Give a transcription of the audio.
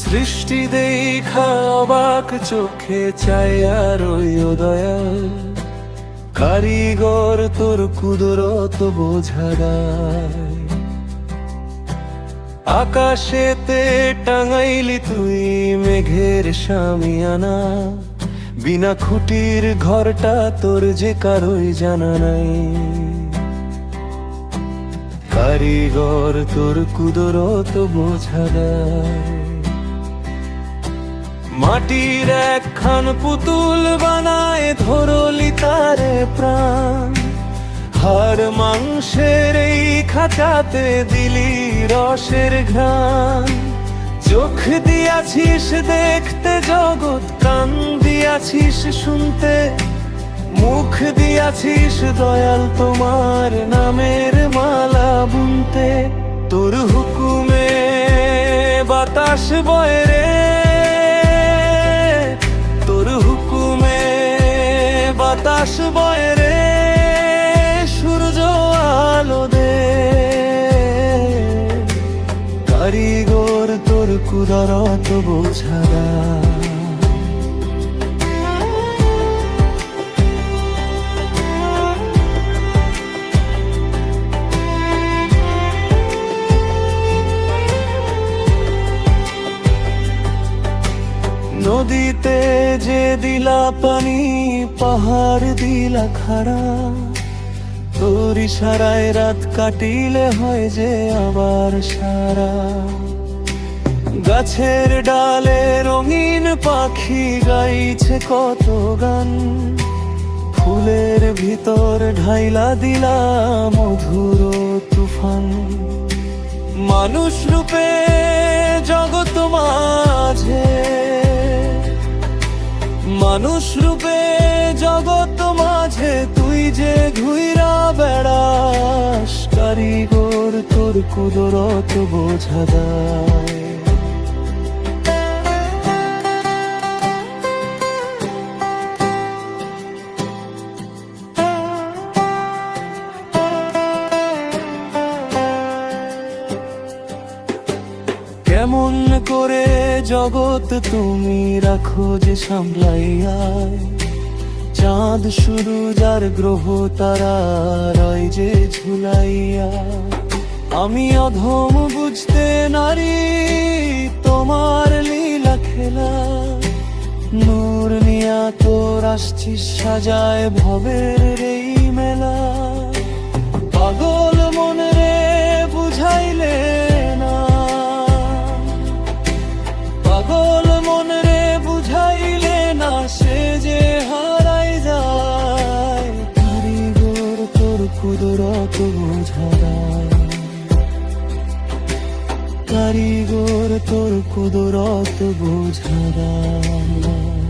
সৃষ্টি দেখা অবাক চোখে চাই আর ওই দয়াল কারিগর তোর কুদরত বোঝা দায়। আকাশেতে টাঙাইলি তুই মেঘের শামিয়ানা, বিনা খুঁটির ঘরটা তোর যে কারোই জানা নাই। কারিগর তোর কুদরত বোঝা দেয়। মাটির একখান পুতুল বানায় ধরলি তারে প্রাণ, হাড় মাংসের এই খাঁচাতে দিলি রসের ঘ্রাণ। চোখ দিয়াছিস দেখতে জগৎ, কান দিয়াছিস শুনতে, মুখ দিয়াছিস দয়াল তোমার নামের মালা বুনতে। তোর হুকুমে বাতাস বয় রে, তোর হুকুমে বাতাস বয় রে, সূর্য আলো দে। কারিগর তোর কুদরত বোঝা দায়। নদীতে যে দিলা পানি, পাহাড় দিলা খাড়া, তোর ইশারায় রাত কাটিলে হয় যে আবার সারা। গাছের ডালে রঙিন পাখি গাইছে কত গান, ফুলের ভিতর ঢাইলা দিলা মধুর তুফান। মানুষ রূপে জগৎ মাঝে, মানুষ রূপে জগৎ মাঝে তুই যে ঘুইরা বেড়াস। কারিগর তোর কুদরত বোঝা দায়। কেমন করে জগৎ তুমি রাখো যে সামলাইয়া, চাঁদ শুরু যার গ্রহ তারা রয় যে ঝুলাইয়া। আমি অধম বুঝতে নারী তোমার লীলা খেলা, নূর নিয়া তোর আসছিস সাজায় ভবের এই মেলা। পাগল মনে রে বুঝাইলে না, পাগল মন রে বুঝাইলে না, সে যে হারাই যায়। কারিগর তোর কুদরত বোঝা দায়। কারিগর তোর কুদরত বোঝা দায়।